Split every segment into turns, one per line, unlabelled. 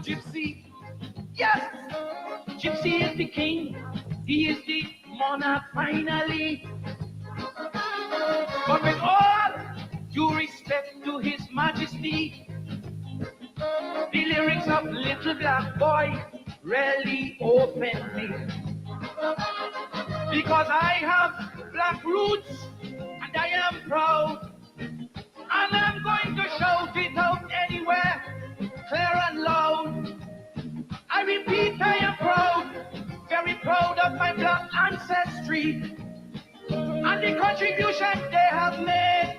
Gypsy. Yes, Gypsy is the king. He is the monarch finally. But with all due respect to His Majesty, the lyrics of Little Black Boy rarely open me. Because I have black roots and I am proud. And I'm going to shout it out anywhere, clear and loud. I repeat, I am proud, very proud of my black ancestry and the contribution they have made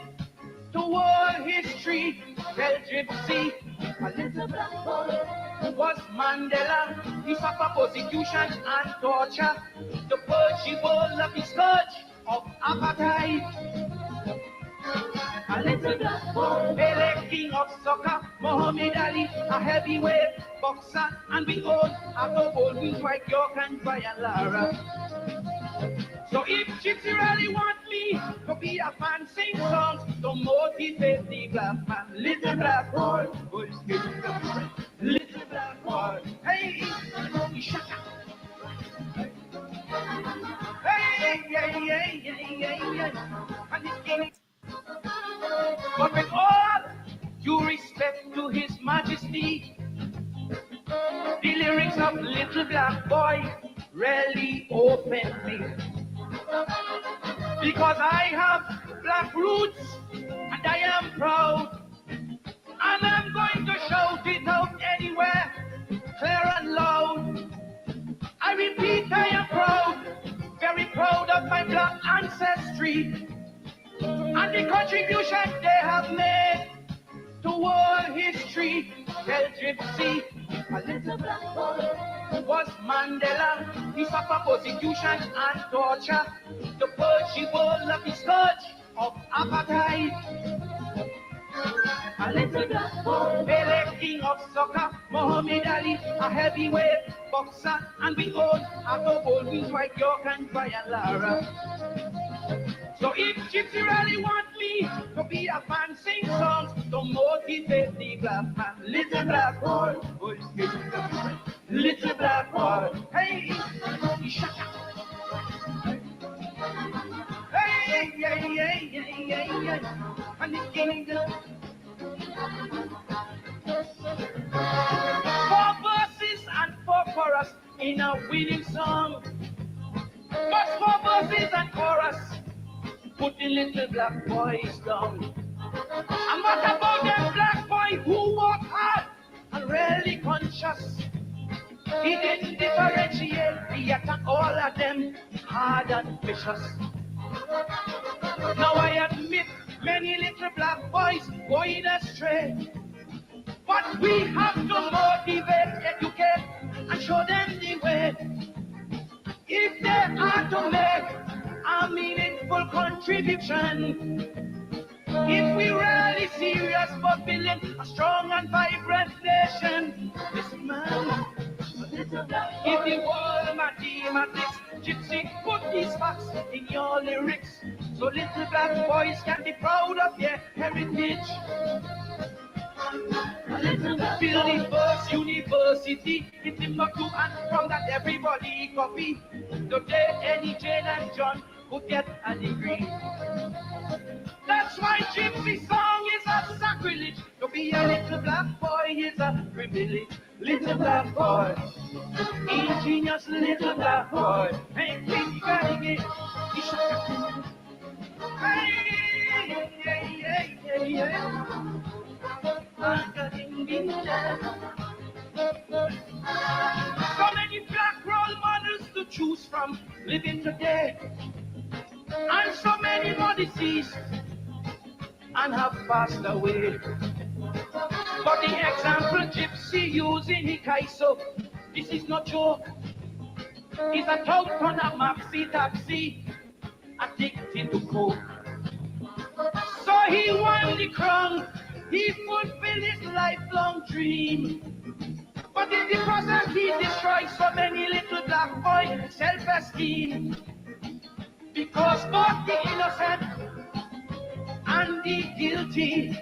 to world history. Tell Gypsy, a little black boy was Mandela. He suffered persecution and torture to purge the world of the scourge of apartheid. A little black boy, Pele, king of soccer, Muhammad Ali, a heavyweight boxer, and we all have the old wings like York and Brian Lara. So if Gypsy really want me to be a fan, sing songs to motivate the black man. Little black boy, little black boy, hey, shaka. Hey, yeah, and it's getting. But with all due respect to His Majesty, the lyrics of Little Black Boy rarely open me. Because I have black roots and I am proud. And I'm going to shout it out anywhere, clear and loud. I repeat, I am proud, very proud of my black ancestry and the contribution they have made to world history. Tell Gypsy, a little black boy was Mandela. He suffered persecution and torture to purge the world of the scourge of apartheid. A little black boy, Pele, king of soccer, Muhammad Ali, a heavyweight boxer, and we all have the old wings like York and Brian Lara. So if Gypsy really want me to be a fan, sing songs to motivate the black man. Little black boy, little black boy, hey, shaka. Hey, yeah, and it's getting good. 4 verses and 4 chorus in a winning song. But 4 verses and chorus put the little black boys down. And what about them black boy who work hard and rarely conscious? He didn't differentiate, he attacked all of them hard and vicious. Now I admit many little black boys going astray, but we have to motivate, educate, and show them the way. If they are to make a meaningful contribution, if we really serious about building a strong and vibrant nation, listen man, if the world mathematics, Gypsy, put these facts in your lyrics, so little black boys can be proud of their heritage. Build the first university, it's him not to and from that everybody copy. Today any Jane and John could get a degree. That's why Gypsy song is a sacrilege. To be a little black boy is a privilege. Little black boy, ingenious little black boy. Hey, big guy, so many black role models to choose from living today, and so many more deceased and have passed away. But the example Gypsy using Hikaiso, this is no joke. He's a tout on a maxi taxi, addicted to coke. So he won the crown, he fulfilled his lifelong dream. But in the process he destroyed so many little black boys' self-esteem. Because both the innocent and the guilty,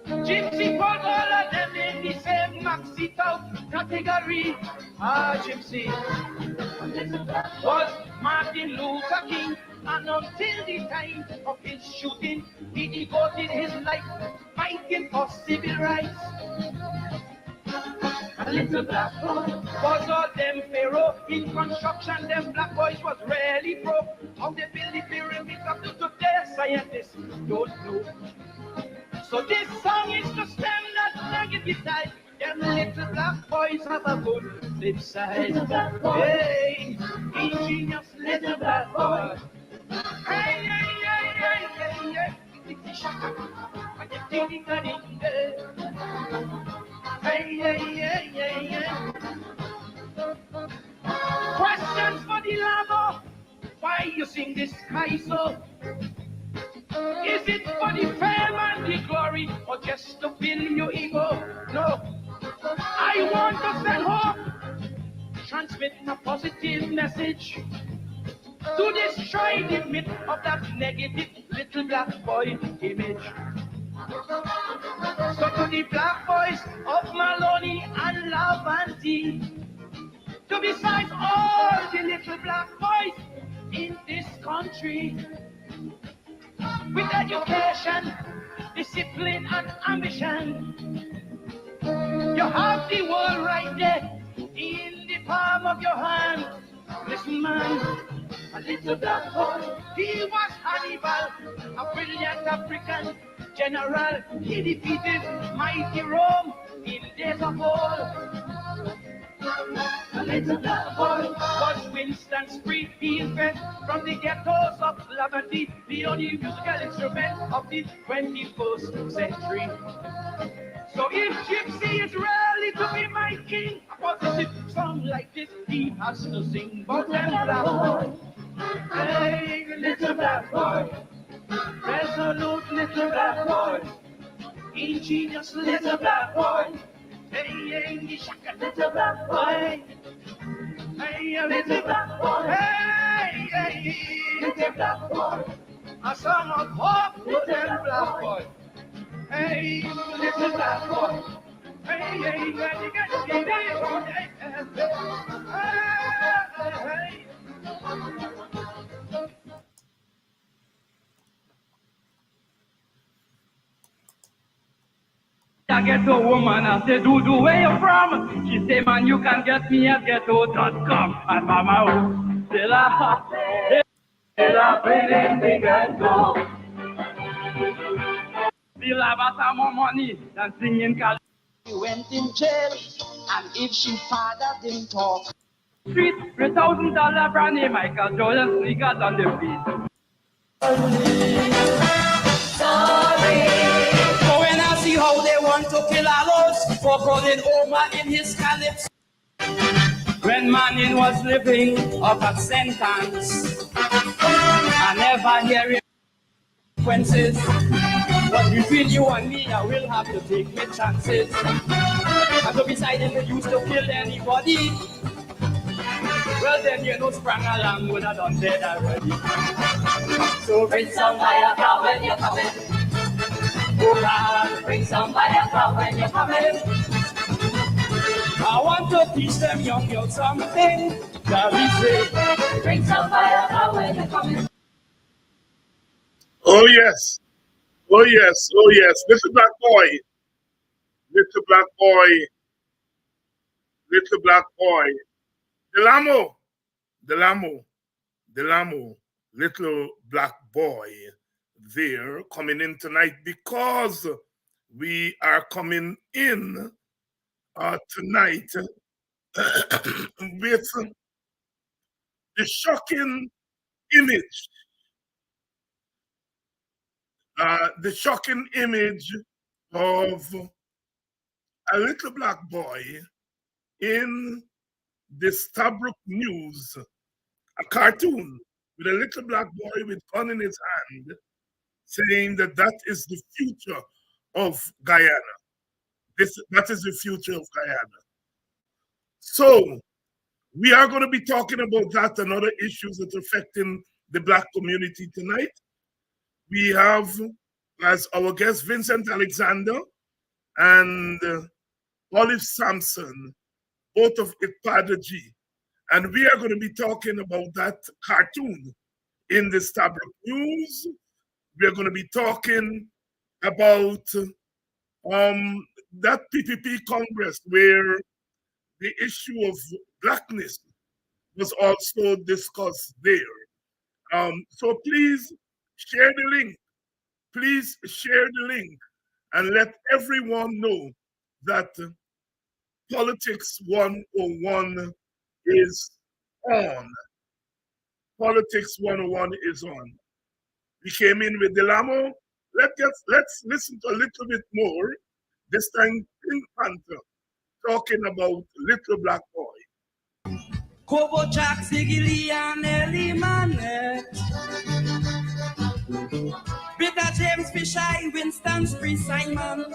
Gypsy put all of them in the same maxi tout category, gypsy. Was Martin Luther King, and until the time of his shooting, he devoted his life fighting for civil rights. A little black boy was all them pharaoh in construction. Them black boys was really pro. How they build the pyramids up to today, scientists don't know. So this song is to stem that negative tide. Them little black boys have a good flip side. Hey, ingenious little black boy. Hey, hey, hey, hey, hey, hey. Hey, hey, hey, hey, hey. Questions for the lover. Why you sing this high so? Is it for the fame and the glory, or just to fill your ego? No. I want to send hope, transmit a positive message to destroy the myth of that negative little black boy image. So to the black boys of Maloney and Lavanti, to besides all the little black boys in this country, with education, discipline, and ambition, you have the world right there in the palm of your hand. Listen, man, a little black boy, he was Hannibal, a brilliant African general. He defeated mighty Rome in days of old. A little black boy was Winston Springfield, from the ghettos of Lavanty, the only musical instrument of the 21st century. So if Gypsy is really to be my king, a positive song like this he has to sing. But them black boy, hey, little black boy, resolute little black boy, ingenious little black boy. Hey, hey, shaka little black boy. Hey, little black boy. Hey, hey, little black boy. A song of hope, little black boy. Hey, little black boy. Hey, hey, hey, hey. I get a woman, I say, do where you from? She say, man, you can get me at ghetto.com. And mama, oh, still a feeling big and go. Still have more money than singing Cali. She went in jail, and if she father didn't talk. Street, $3,000 brandy, Michael Jordan sneakers on the beat. Sorry. When I see how they want to kill Alos for calling Omar in his calypso. When Manning was living up a sentence, I never hear it consequences. But between you and me, I will have to take my chances. And so beside him, they used to kill anybody. Well then, you know, sprang along would have done dead already. So bring some fire car when you're coming. Oh, bring some fire car when you're coming. I want to teach them young girls something. Shall we say, bring some fire car when you're coming.
Oh yes, oh yes, oh yes. Little black boy, little black boy, little black boy. Delamo, Delamo, Delamo, little black boy there coming in tonight because we are coming in tonight with the shocking image. The shocking image of a little black boy in the Stabroek News, a cartoon with a little black boy with gun in his hand, saying that that is the future of Guyana. That is the future of Guyana. So we are going to be talking about that and other issues that are affecting the black community tonight. We have as our guest Vincent Alexander and Olive Sampson both of it Pada G. And we are going to be talking about that cartoon in the Stabroek News. We are going to be talking about that PPP Congress where the issue of blackness was also discussed there. So please share the link. Please share the link and let everyone know that Politics 101 is on. Politics 101 is on. We came in with Delamo. Let's listen to a little bit more. This time, Pink Panther talking about Little Black Boy.
Kobo Jack Sigili and Ellie Manet. Peter James Fisheye, Winston Spree Simon.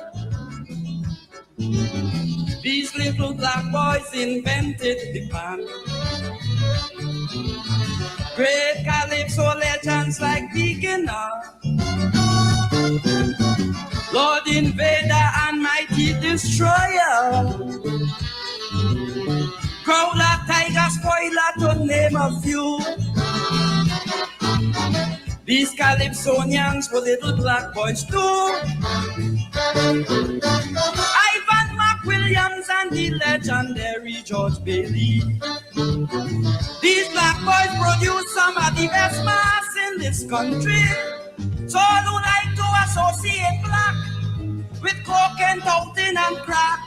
These little black boys invented the pan. Great calypso legends like Beginner, Lord Invader and Mighty Destroyer, Growler, Tiger, Spoiler, to name a few. These calypsonians were little black boys too. Ivan McWilliams and the legendary George Bailey. These black boys produce some of the best mass in this country. So all who like to associate black with coke and toting and crack,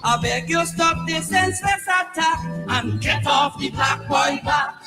I beg you stop this senseless attack and get off the black boy back.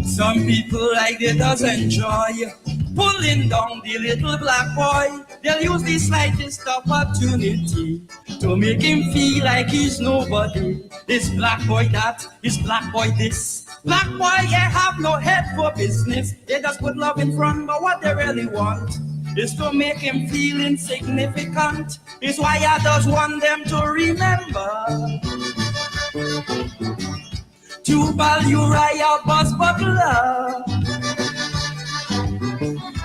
Some people like they does enjoy pulling down the little black boy. They'll use the slightest opportunity to make him feel like he's nobody. This black boy that, this black boy this. Black boy, yeah, have no head for business. They just put love in front, but what they really want is to make him feel insignificant. Is why I just want them to remember Jubal Uriah Buzz Buckler.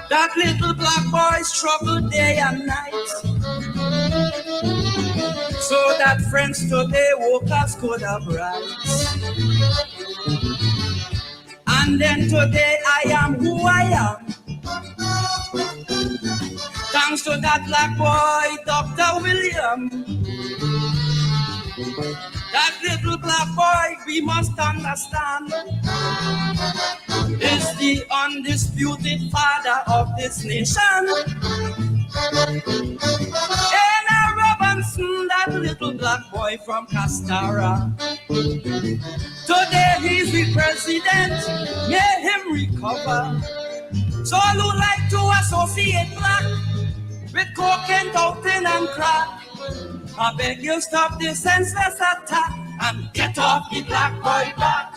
That little black boy struggled day and night, so that friends today woke us could have rights. And then today I am who I am, thanks to that black boy, Dr. William. That little black boy, we must understand, is the undisputed father of this nation. Ena Robinson, that little black boy from Castara. Today he's the president, may him recover. So all who like to associate black with coke and toting and crack, I beg you stop this senseless attack and get off the black boy back.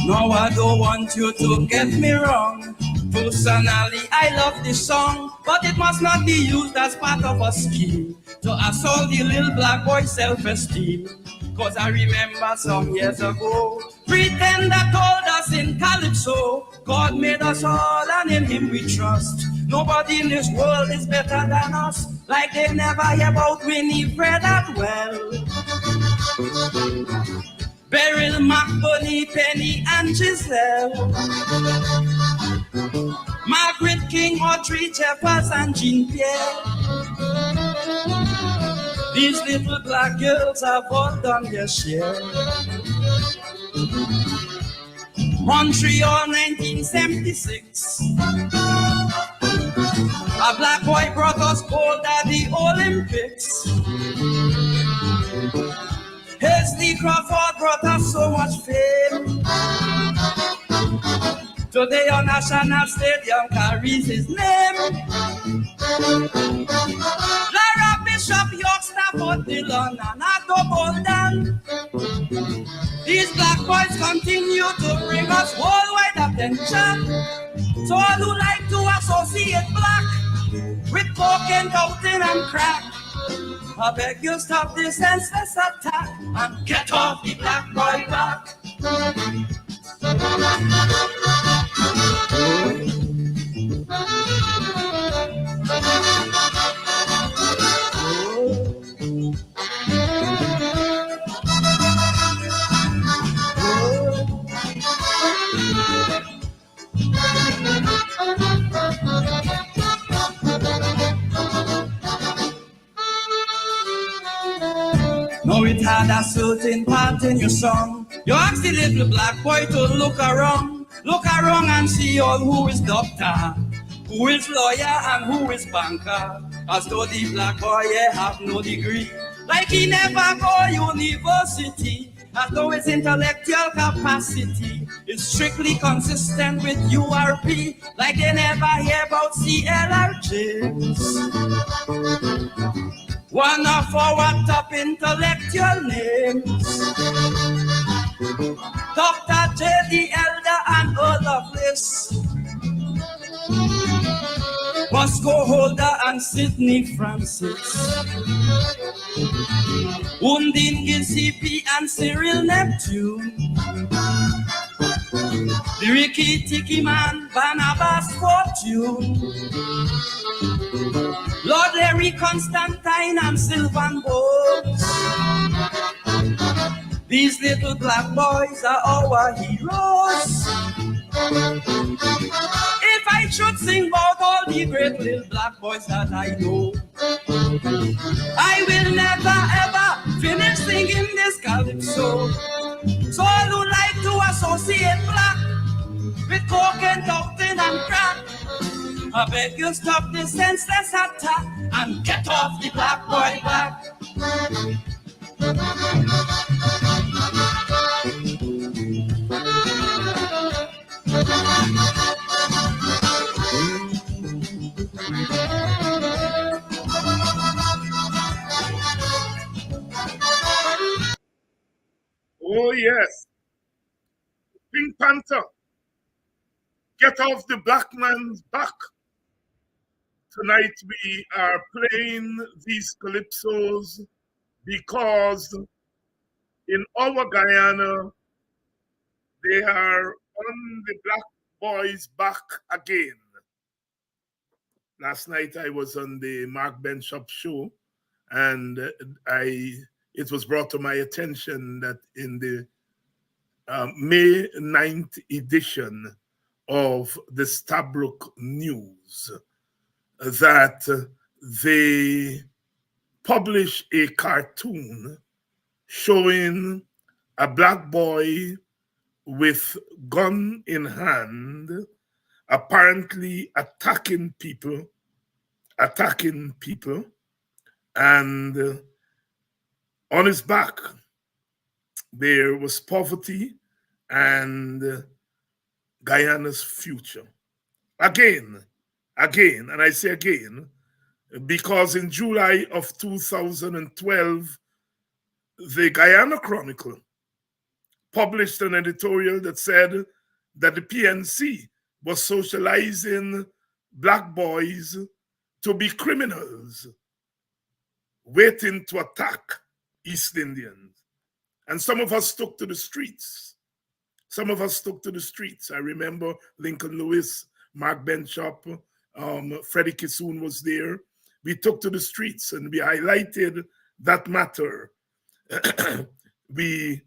No, I don't want you to get me wrong. Personally, I love this song, but it must not be used as part of a scheme to assault the little black boy's self-esteem. Cause I remember some years ago, Pretender told us in Calypso, God made us all and in him we trust. Nobody in this world is better than us, like they never hear about Winifred that well. Beryl, Bunny, Penny, and Giselle, Margaret King, Audrey Jeffers, and Jean Pierre. These little black girls have all done their share. Montreal, 1976. A black boy brought us gold at the Olympics. Hasty Crawford brought us so much fame. Today our national stadium carries his name. Lara Bishop, York, Stafford, Dillon, and Addo Bolden. These black boys continue to bring us worldwide attention. So all who like to associate black with cocaine, cocaine, and crack, I beg you stop this senseless attack and get off the black boy back. Now it had a certain part in your song. You asked the little black boy to look around and see all who is doctor, who is lawyer, and who is banker. As though the black boy have no degree, like he never go university. As though his intellectual capacity is strictly consistent with URP, like they never hear about CLRJs. One of our top intellectual names, Dr. J.D. Elder and Olaf Bliss, Bosco Holder and Sidney Francis, Undine Giuseppe and Cyril Neptune, the Ricky Tiki Man, Barnabas Fortune, Lord Larry Constantine and Sylvan Bones. These little black boys are our heroes. If I should sing about all the great little black boys that I know, I will never ever finish singing this calypso. So all who like to associate black with cocaine, cocaine, and crack, I beg you stop this senseless attack and get off the black boy back.
Oh yes, Pink Panther, get off the black man's back. Tonight we are playing these calypsos because in our Guyana, they are on the black boys' back again. Last night I was on the Mark Benshop show, and it was brought to my attention that in the May 9th edition of the Stabroek News, that they publish a cartoon showing a black boy with gun in hand, apparently attacking people, and on his back there was poverty and Guyana's future. Again, and I say again, because in July of 2012, the Guyana Chronicle published an editorial that said that the PNC was socializing black boys to be criminals waiting to attack East Indians. And some of us took to the streets. I remember Lincoln Lewis, Mark Benshop, Freddie Kissoon was there. We took to the streets and we highlighted that matter. We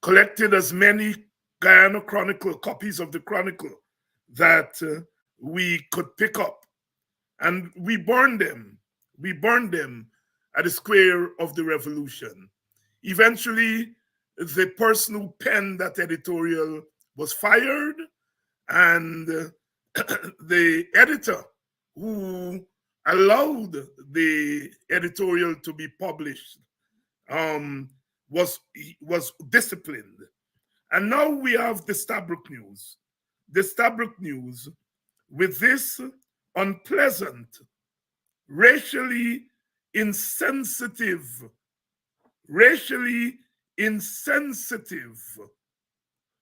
collected as many Guyana Chronicle, copies of the Chronicle that we could pick up. And we burned them. At the square of the Revolution. Eventually, the person who penned that editorial was fired, and the editor who allowed the editorial to be published was disciplined. And now we have the Stabroek News. The Stabroek News with this unpleasant, racially insensitive, racially insensitive,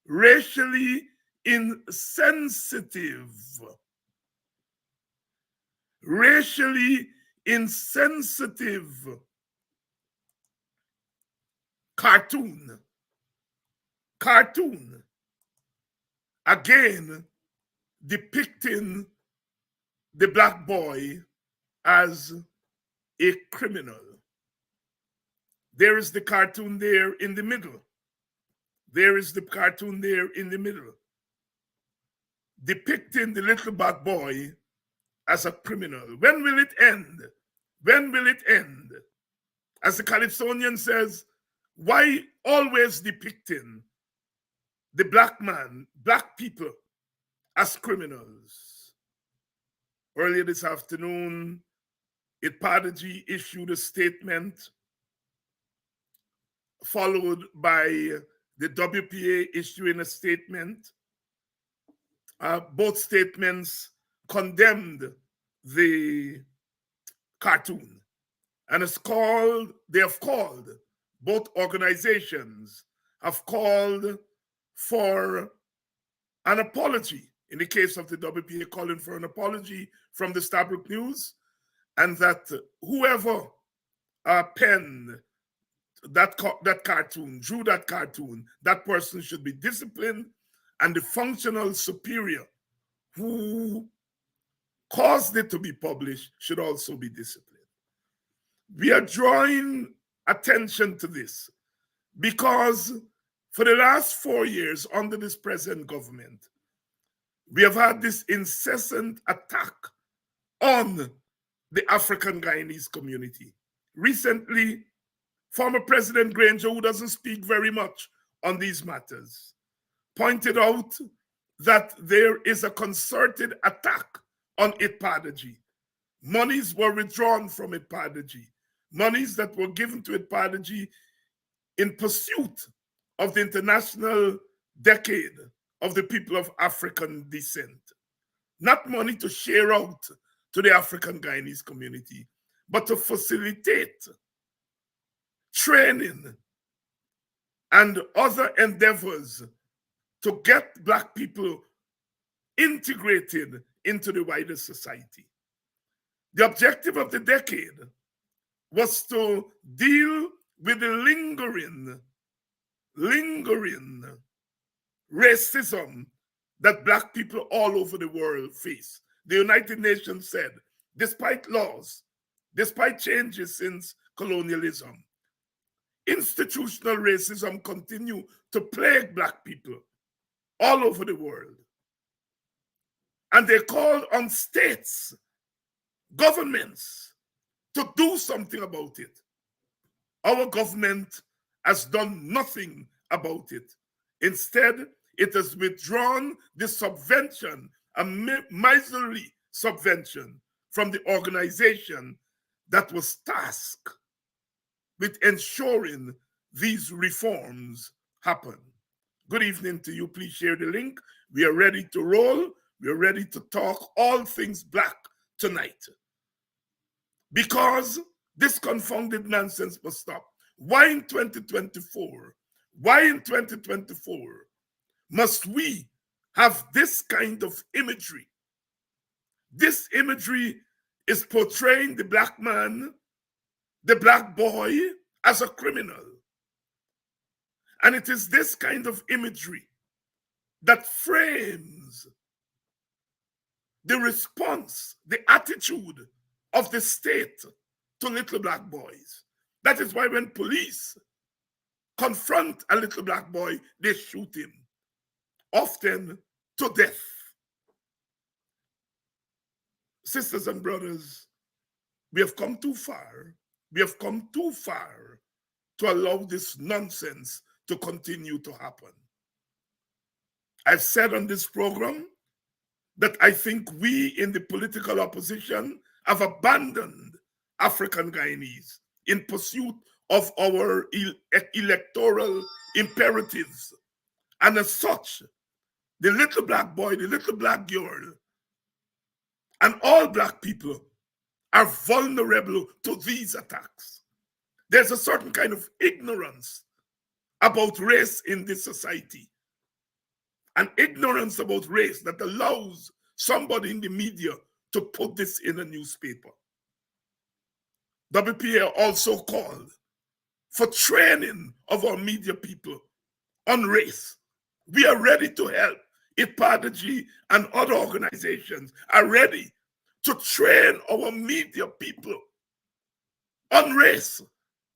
racially insensitive, racially insensitive cartoon, again depicting the black boy as a criminal. There is the cartoon there in the middle. There is the cartoon there in the middle, depicting the little black boy as a criminal. When will it end? When will it end? As the Calypsonian says, why always depicting the black man, black people as criminals? Earlier this afternoon, Ipadaji issued a statement, followed by the WPA issuing a statement. Both statements condemned the cartoon, and they have called, both organizations have called for an apology. In the case of the WPA, calling for an apology from the Stabroek News, and that whoever penned that cartoon, drew that cartoon, that person should be disciplined, and the functional superior who caused it to be published should also be disciplined. We are drawing attention to this because for the last 4 years under this present government, we have had this incessant attack on the African Guyanese community. Recently, former President Granger, who doesn't speak very much on these matters, pointed out that there is a concerted attack on Ipadaji. Monies were withdrawn from Ipadaji. Monies that were given to Ipadaji in pursuit of the International Decade of the People of African Descent. Not money to share out to the African Guyanese community, but to facilitate training and other endeavors to get Black people integrated into the wider society. The objective of the decade was to deal with the lingering racism that Black people all over the world face. The United Nations said, despite laws, despite changes since colonialism, institutional racism continue to plague Black people all over the world. And they called on states, governments, to do something about it. Our government has done nothing about it. Instead, it has withdrawn the subvention, a miserly subvention, from the organization that was tasked with ensuring these reforms happen. Good evening to you. Please share the link. We are ready to roll. We are ready to talk all things Black tonight. Because this confounded nonsense must stop. Why in 2024? Why in 2024 must we have this kind of imagery? This imagery is portraying the Black man, the Black boy, as a criminal. And it is this kind of imagery that frames the response, the attitude of the state to little Black boys. That is why when police confront a little Black boy, they shoot him, often to death. Sisters and brothers, we have come too far. We have come too far to allow this nonsense to continue to happen. I've said on this program that I think we in the political opposition have abandoned African Guyanese in pursuit of our electoral imperatives. And as such, the little black boy, the little black girl, and all black people are vulnerable to these attacks. There's a certain kind of ignorance about race in this society, an ignorance about race that allows somebody in the media to put this in a newspaper. WPA also called for training of our media people on race. We are ready to help. IPADG and other organizations are ready to train our media people on race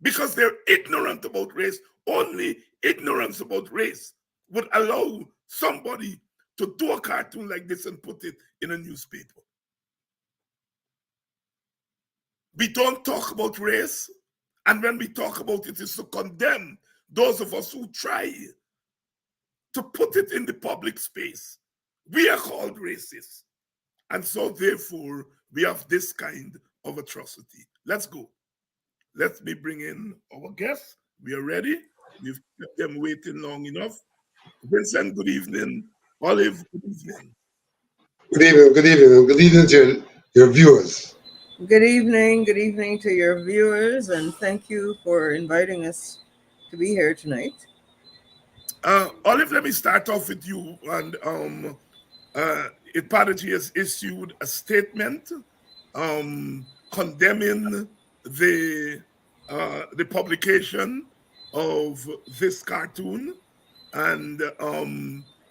because they're ignorant about race. Only ignorance about race would allow somebody to do a cartoon like this and put it in a newspaper. We don't talk about race, and when we talk about it, it's to condemn those of us who try to put it in the public space. We are called racist. And so therefore, we have this kind of atrocity. Let's go. Let me bring in our guests. We are ready. We've kept them waiting long enough. Vincent, good evening. Olive, good evening.
Good evening, good evening, good evening to your viewers.
Good evening to your viewers, and thank you for inviting us to be here tonight.
Olive, let me start off with you. And IPADG has issued a statement condemning the publication of this cartoon, and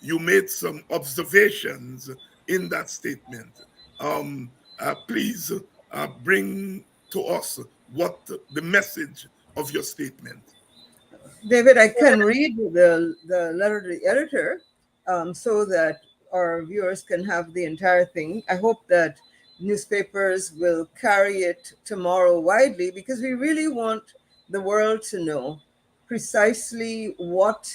you made some observations in that statement. Please bring to us what the message of your statement.
David, I can read the letter to the editor so that our viewers can have the entire thing. I hope that newspapers will carry it tomorrow widely, because we really want the world to know precisely what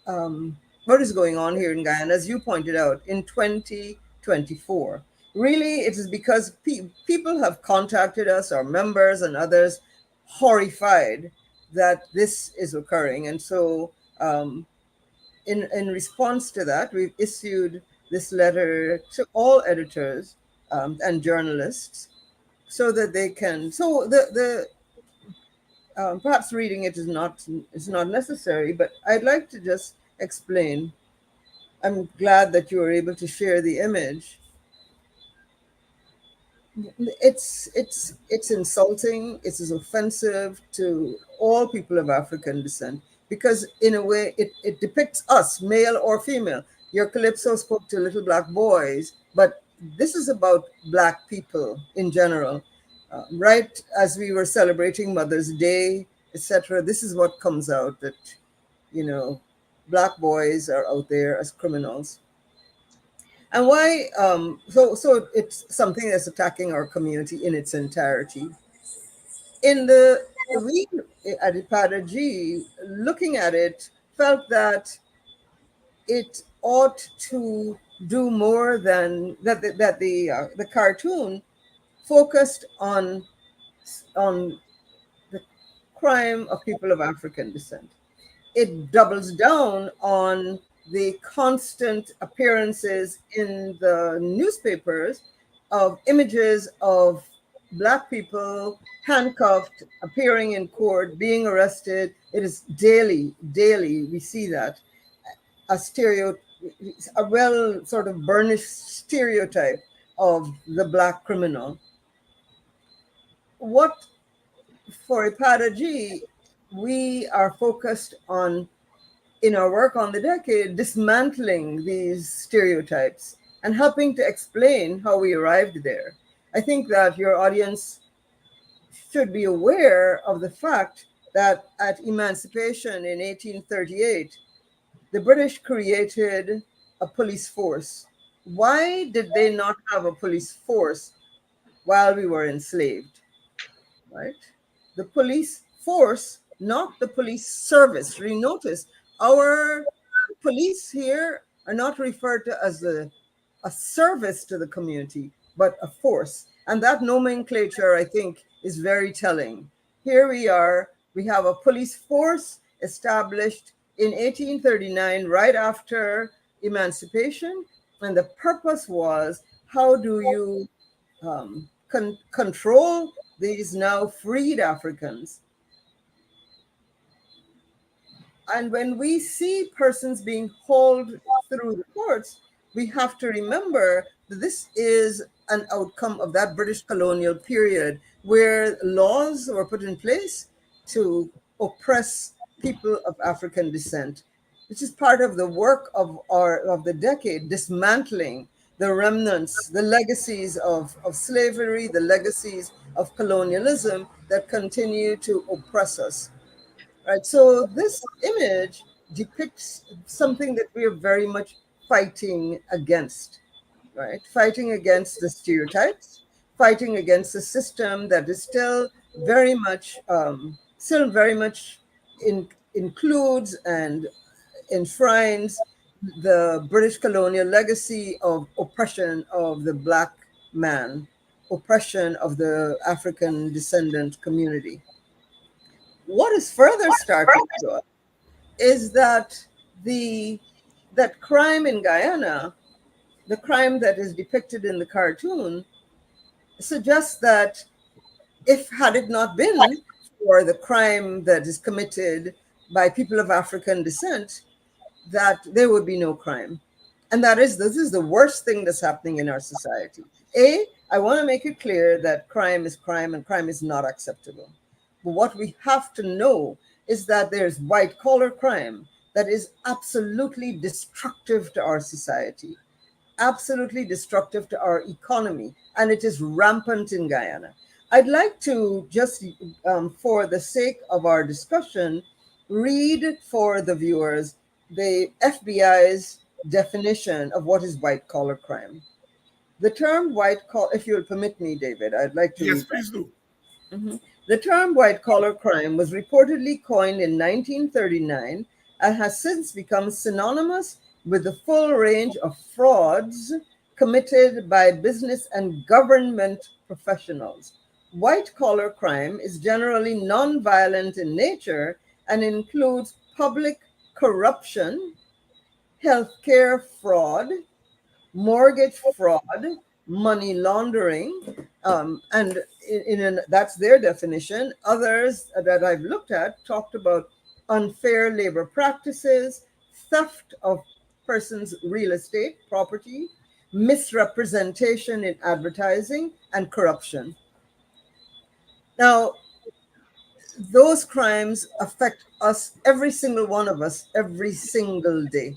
is going on here in Guyana, as you pointed out, in 2024. Really, it is because people have contacted us, our members and others, horrified that this is occurring. And so in response to that, we've issued this letter to all editors and journalists so that they can, perhaps reading it is not necessary, but I'd like to just explain. I'm glad that you were able to share the image. It's insulting. It is offensive to all people of African descent, because in a way it depicts us, male or female. Your calypso spoke to little black boys, but this is about black people in general. Right as we were celebrating Mother's Day, etc., this is what comes out, that black boys are out there as criminals. And why? So it's something that's attacking our community in its entirety. In we at IPADG, looking at it, felt that it ought to do more than that. The cartoon focused on the crime of people of African descent. It doubles down on the constant appearances in the newspapers of images of black people handcuffed, appearing in court, being arrested. It is daily we see that. A well sort of burnished stereotype of the black criminal. What for IPADG, we are focused on, in our work on the decade, dismantling these stereotypes and helping to explain how we arrived there. I think that your audience should be aware of the fact that at emancipation in 1838, the British created a police force. Why did they not have a police force while we were enslaved? Right? The police force, not the police service. Notice, our police here are not referred to as a service to the community, but a force. And that nomenclature, I think, is very telling. Here we are, we have a police force established in 1839, right after emancipation. And the purpose was, how do you control these now freed Africans? And when we see persons being hauled through the courts, we have to remember that this is an outcome of that British colonial period where laws were put in place to oppress people of African descent, which is part of the work of the decade, dismantling the remnants, the legacies of slavery, the legacies of colonialism that continue to oppress us. Right. So this image depicts something that we are very much fighting against, right? Fighting against the stereotypes, fighting against a system that is still very much includes and enshrines the British colonial legacy of oppression of the Black man, oppression of the African descendant community. What is further startling to us is that that crime in Guyana, the crime that is depicted in the cartoon, suggests that if had it not been for the crime that is committed by people of African descent, that there would be no crime. And this is the worst thing that's happening in our society. I want to make it clear that crime is crime and crime is not acceptable. But what we have to know is that there's white collar crime that is absolutely destructive to our society, absolutely destructive to our economy, and it is rampant in Guyana. I'd like to just, for the sake of our discussion, read for the viewers the FBI's definition of what is white collar crime. The term white collar, if you'll permit me, David, I'd like to.
Yes, please do.
Mm-hmm. The term white collar crime was reportedly coined in 1939 and has since become synonymous with the full range of frauds committed by business and government professionals. White collar crime is generally non-violent in nature and includes public corruption, healthcare fraud, mortgage fraud, money laundering, and that's their definition. Others that I've looked at talked about unfair labor practices, theft of persons' real estate property, misrepresentation in advertising, and corruption. Now, those crimes affect us, every single one of us, every single day,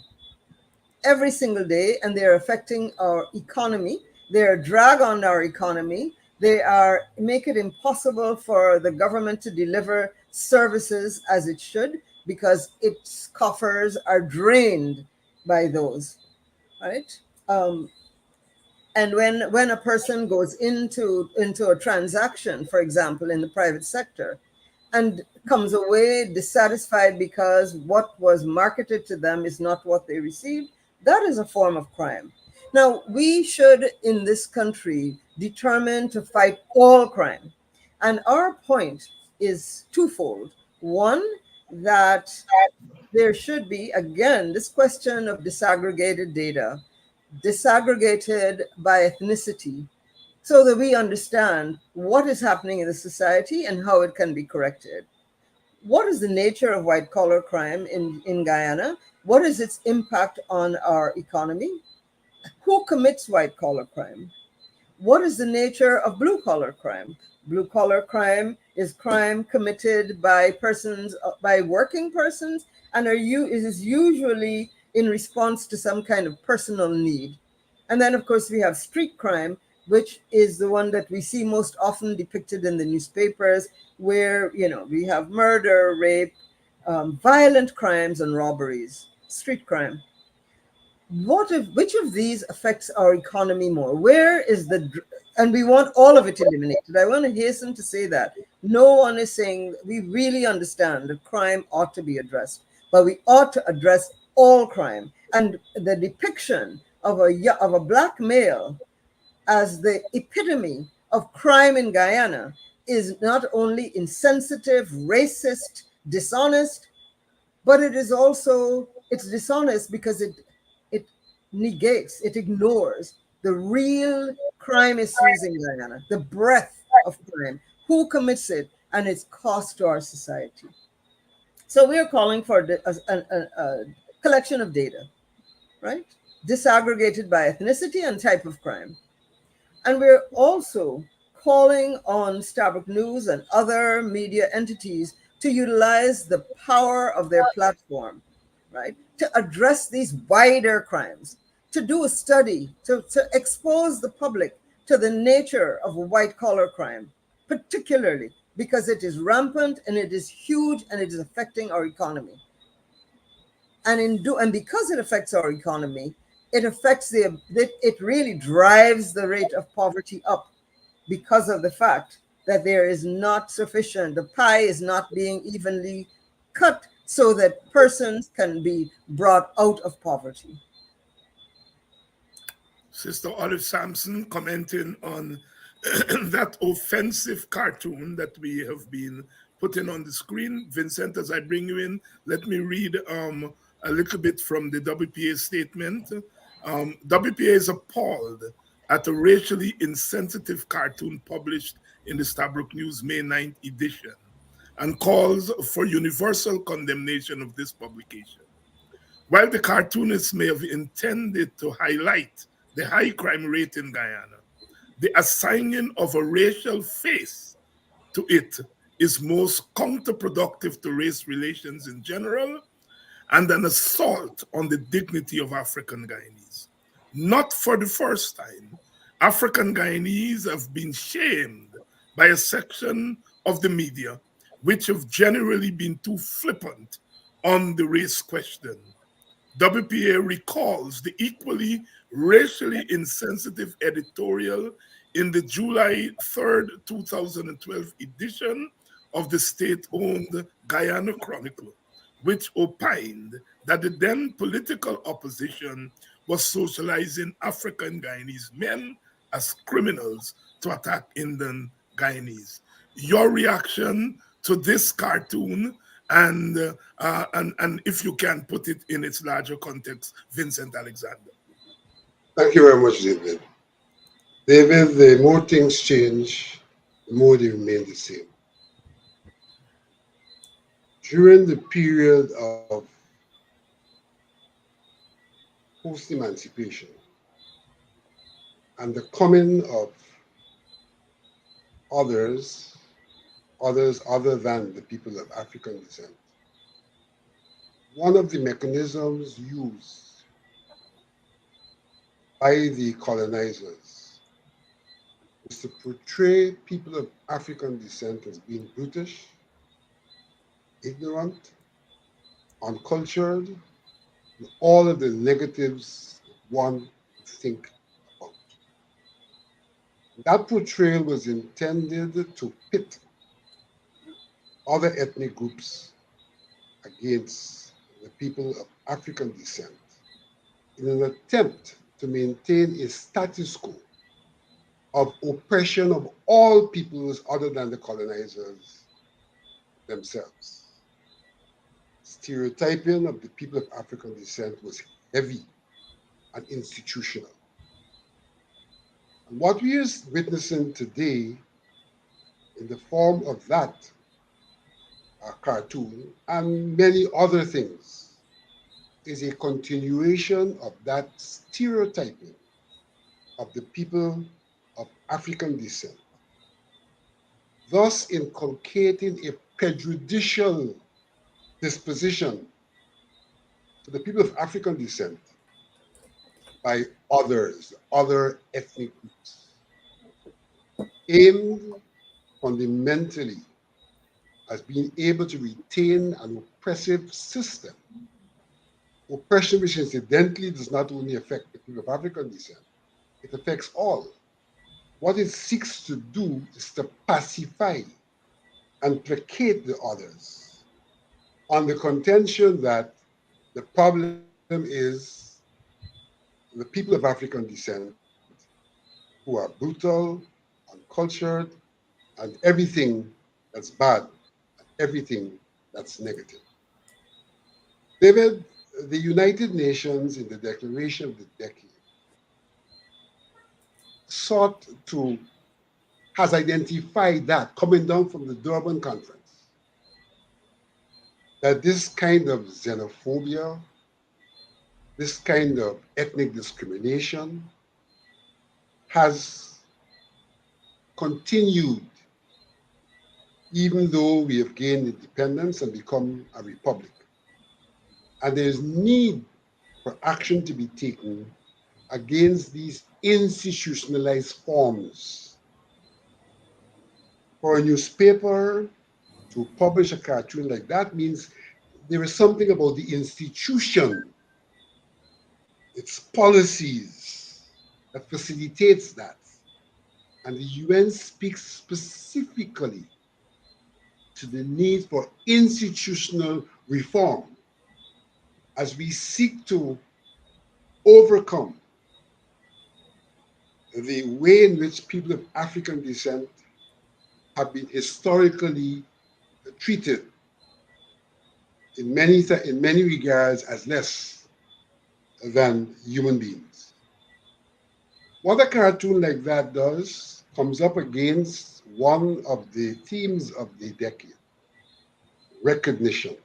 and they're affecting our economy. They're a drag on our economy. They make it impossible for the government to deliver services as it should because its coffers are drained by those, right? And when a person goes into a transaction, for example, in the private sector, and comes away dissatisfied because what was marketed to them is not what they received, that is a form of crime. Now, we should, in this country, determine to fight all crime. And our point is twofold. One, that there should be, again, this question of disaggregated data, disaggregated by ethnicity, so that we understand what is happening in the society and how it can be corrected. What is the nature of white collar crime in Guyana? What is its impact on our economy? Who commits white collar crime? What is the nature of blue collar crime? Blue collar crime is crime committed by persons, by working persons, and it is usually in response to some kind of personal need. And then, of course, we have street crime, which is the one that we see most often depicted in the newspapers, where, we have murder, rape, violent crimes, and robberies. Street crime. Which of these affects our economy more? And we want all of it eliminated. I want to hasten to say that no one is saying we really understand that crime ought to be addressed, but we ought to address all crime. And the depiction of a Black male as the epitome of crime in Guyana is not only insensitive, racist, dishonest, but it is also, it's dishonest because it negates, it ignores the real crime issues in Guyana, the breadth of crime, who commits it, and its cost to our society. So we are calling for a collection of data, right? Disaggregated by ethnicity and type of crime. And we're also calling on Stabroek News and other media entities to utilize the power of their platform, right, to address these wider crimes, to do a study, to expose the public to the nature of white collar crime, particularly because it is rampant and it is huge and it is affecting our economy. And because it affects our economy, it really drives the rate of poverty up because of the fact that there is not sufficient, the pie is not being evenly cut so that persons can be brought out of poverty.
Sister Olive Sampson commenting on that offensive cartoon that we have been putting on the screen. Vincent, as I bring you in, let me read a little bit from the WPA statement. WPA is appalled at a racially insensitive cartoon published in the Stabroek News May 9th edition and calls for universal condemnation of this publication. While the cartoonists may have intended to highlight the high crime rate in Guyana, the assigning of a racial face to it is most counterproductive to race relations in general and an assault on the dignity of African Guyanese. Not for the first time, African Guyanese have been shamed by a section of the media which have generally been too flippant on the race question. WPA recalls the equally racially insensitive editorial in the July 3rd, 2012 edition of the state-owned Guyana Chronicle, which opined that the then political opposition was socializing African Guyanese men as criminals to attack Indian Guyanese. Your reaction to this cartoon, and if you can put it in its larger context, Vincent Alexander.
Thank you very much, David. David, the more things change, the more they remain the same. During the period of post-emancipation and the coming of others other than the people of African descent, one of the mechanisms used by the colonizers was to portray people of African descent as being brutish, ignorant, uncultured, and all of the negatives one would think about. That portrayal was intended to pit other ethnic groups against the people of African descent in an attempt to maintain a status quo of oppression of all peoples other than the colonizers themselves. Stereotyping of the people of African descent was heavy and institutional. And what we are witnessing today in the form of that cartoon and many other things is a continuation of that stereotyping of the people of African descent, thus inculcating a prejudicial disposition to the people of African descent by other ethnic groups, aimed fundamentally as being able to retain an oppressive system. Oppression which incidentally does not only affect the people of African descent, it affects all. What it seeks to do is to pacify and placate the others on the contention that the problem is the people of African descent who are brutal, cultured, and everything that's bad, and everything that's negative. David, the United Nations in the Declaration of the Decade sought to, has identified that coming down from the Durban Conference, that this kind of xenophobia, this kind of ethnic discrimination has continued even though we have gained independence and become a republic. And there is need for action to be taken against these institutionalized forms. For a newspaper to publish a cartoon like that means there is something about the institution, its policies that facilitates that. And the UN speaks specifically to the need for institutional reform as we seek to overcome the way in which people of African descent have been historically treated in many regards as less than human beings. What a cartoon like that does comes up against one of the themes of the decade, recognition.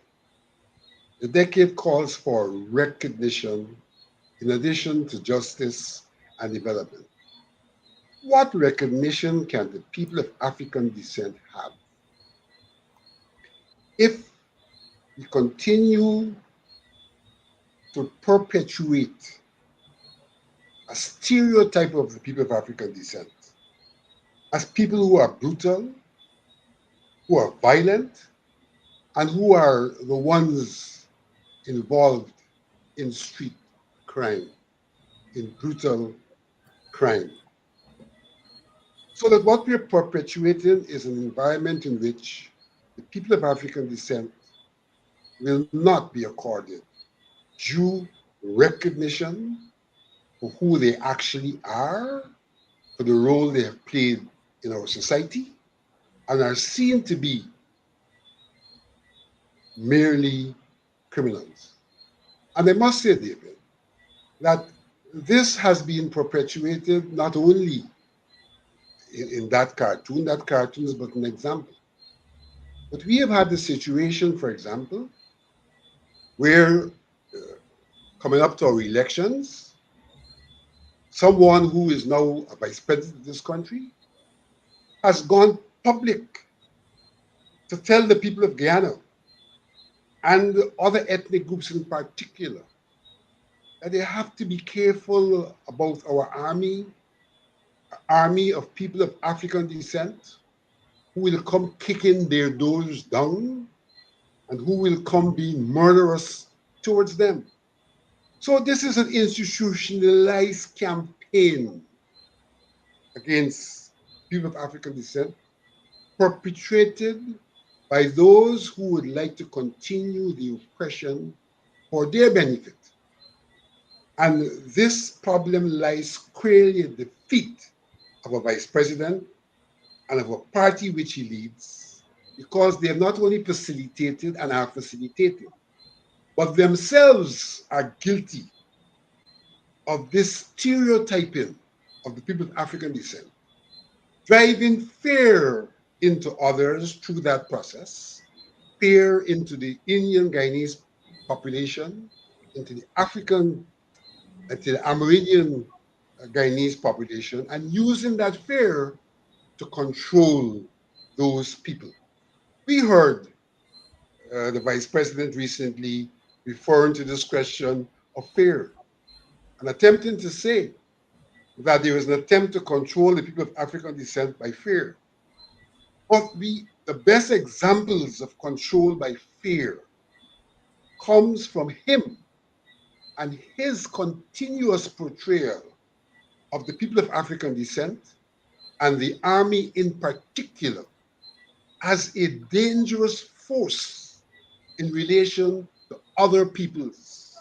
The decade calls for recognition in addition to justice and development. What recognition can the people of African descent have if we continue to perpetuate a stereotype of the people of African descent as people who are brutal, who are violent, and who are the ones involved in street crime, in brutal crime? So that what we're perpetuating is an environment in which the people of African descent will not be accorded due recognition for who they actually are, for the role they have played in our society, and are seen to be merely criminals. And I must say, David, that this has been perpetuated not only in that cartoon is but an example. But we have had the situation, for example, where coming up to our elections, someone who is now a vice president of this country has gone public to tell the people of Guyana and other ethnic groups in particular that they have to be careful about our army of people of African descent who will come kicking their doors down and who will come being murderous towards them. So this is an institutionalized campaign against people of African descent perpetrated by those who would like to continue the oppression for their benefit. And this problem lies squarely at the feet of a vice president and of a party which he leads, because they have not only facilitated and are facilitating, but themselves are guilty of this stereotyping of the people of African descent, driving fear into others through that process, fear into the Indian Guyanese population, into the Amerindian Guyanese population, and using that fear to control those people. We heard the vice president recently referring to this question of fear and attempting to say that there is an attempt to control the people of African descent by fear. But the best examples of control by fear comes from him and his continuous portrayal of the people of African descent and the army in particular as a dangerous force in relation to other peoples,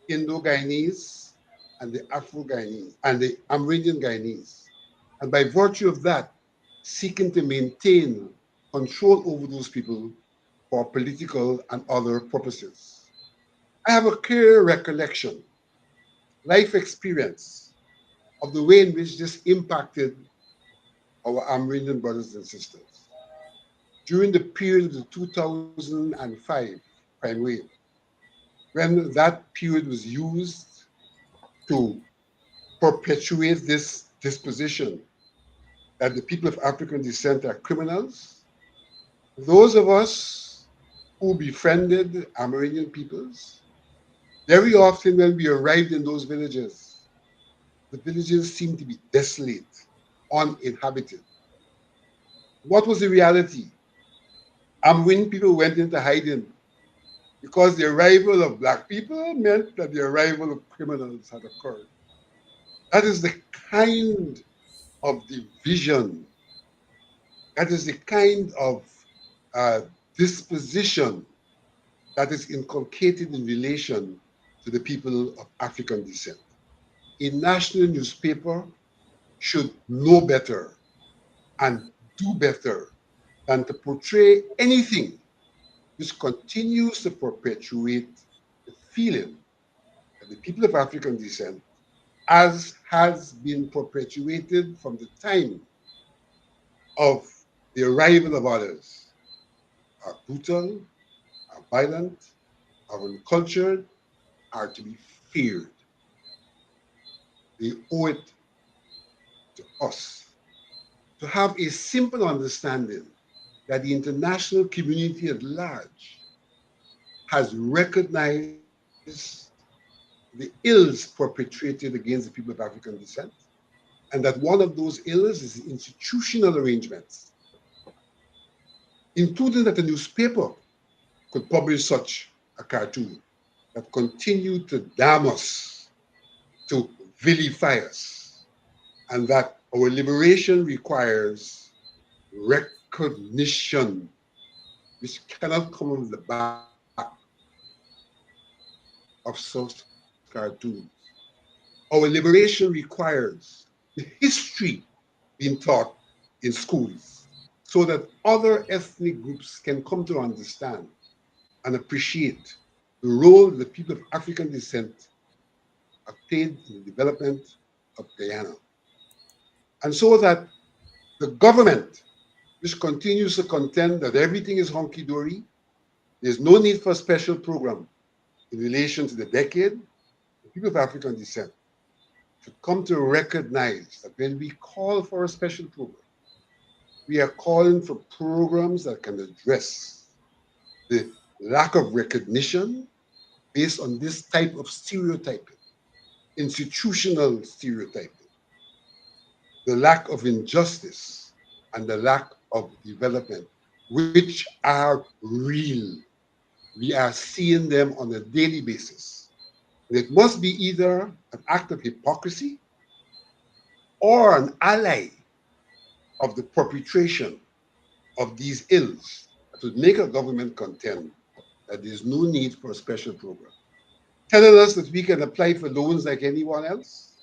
Indo-Guyanese and the Afro-Guyanese and the Amerindian Guyanese. And by virtue of that, seeking to maintain control over those people for political and other purposes. I have a clear recollection, life experience of the way in which this impacted our Amerindian brothers and sisters. During the period of the 2005 crime wave, when that period was used to perpetuate this disposition that the people of African descent are criminals, those of us who befriended Amerindian peoples, very often when we arrived in those villages, the villages seemed to be desolate, uninhabited. What was the reality? Amerindian people went into hiding because the arrival of Black people meant that the arrival of criminals had occurred. That is the kind of division, that is the kind of disposition that is inculcated in relation to the people of African descent. A national newspaper should know better and do better than to portray anything which continues to perpetuate the feeling that the people of African descent, as has been perpetuated from the time of the arrival of others, are brutal, are violent, are uncultured, are to be feared. They owe it to us to have a simple understanding that the international community at large has recognized the ills perpetrated against the people of African descent, and that one of those ills is institutional arrangements, including that the newspaper could publish such a cartoon that continued to damn us, to vilify us, and that our liberation requires recognition, which cannot come on the back of such cartoons. Our liberation requires the history being taught in schools so that other ethnic groups can come to understand and appreciate the role the people of African descent have played in the development of Guyana. And so that the government, which continues to contend that everything is hunky-dory, there's no need for a special program in relation to the decade, the people of African descent should come to recognize that when we call for a special program, we are calling for programs that can address the lack of recognition based on this type of stereotyping, institutional stereotyping, the lack of injustice, and the lack of development, which are real. We are seeing them on a daily basis. And it must be either an act of hypocrisy or an ally of the perpetration of these ills that would make a government contend that there's no need for a special program. Telling us that we can apply for loans like anyone else,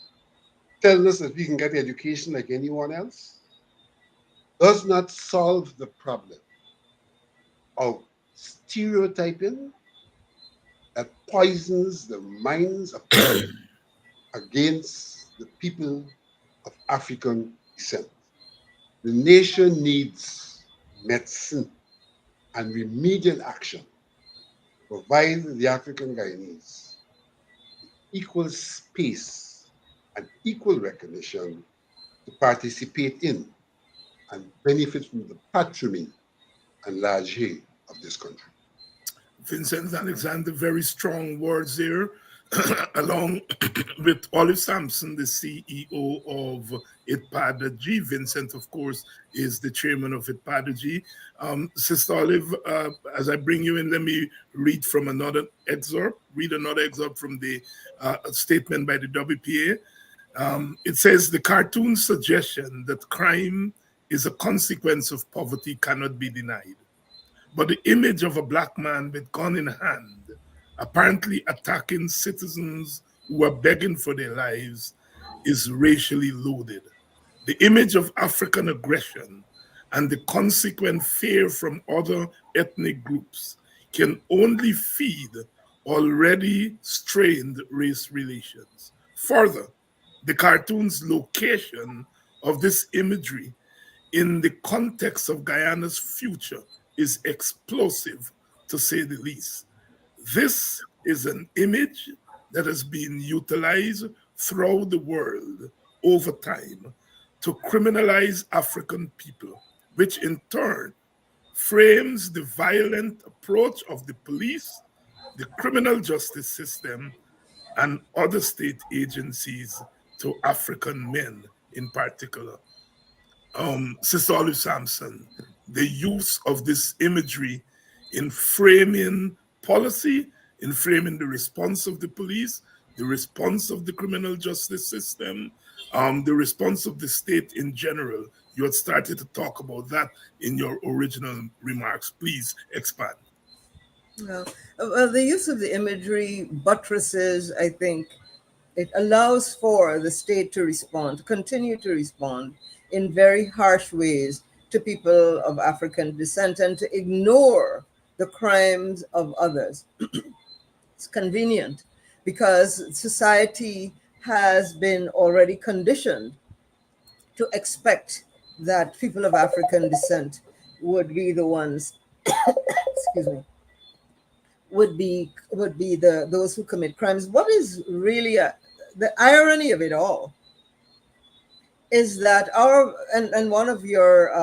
telling us that we can get education like anyone else, does not solve the problem of stereotyping that poisons the minds of people against the people of African descent. The nation needs medicine and remedial action to provide the African Guyanese equal space and equal recognition to participate in and benefit from the patrimony and largesse of this country.
Vincent Alexander, very strong words there, along with Olive Sampson, the CEO of ITPADG. Vincent, of course, is the chairman of ITPADG. Sister Olive, as I bring you in, let me read another excerpt from the statement by the WPA. It says, the cartoon suggestion that crime is a consequence of poverty cannot be denied. But the image of a black man with gun in hand, apparently attacking citizens who are begging for their lives, is racially loaded. The image of African aggression and the consequent fear from other ethnic groups can only feed already strained race relations. Further, the cartoon's location of this imagery in the context of Guyana's future is explosive, to say the least. This is an image that has been utilized throughout the world over time to criminalize African people, which in turn frames the violent approach of the police, the criminal justice system, and other state agencies to African men in particular. Sister Olive Sampson, the use of this imagery in framing policy, in framing the response of the police, the response of the criminal justice system, the response of the state in general. You had started to talk about that in your original remarks. Please expand.
Well, the use of the imagery buttresses, I think, it allows for the state to respond, to continue to respond in very harsh ways to people of African descent and to ignore the crimes of others. It's convenient because society has been already conditioned to expect that people of African descent would be the ones, excuse me, would be those who commit crimes. What is really the irony of it all is that and one of your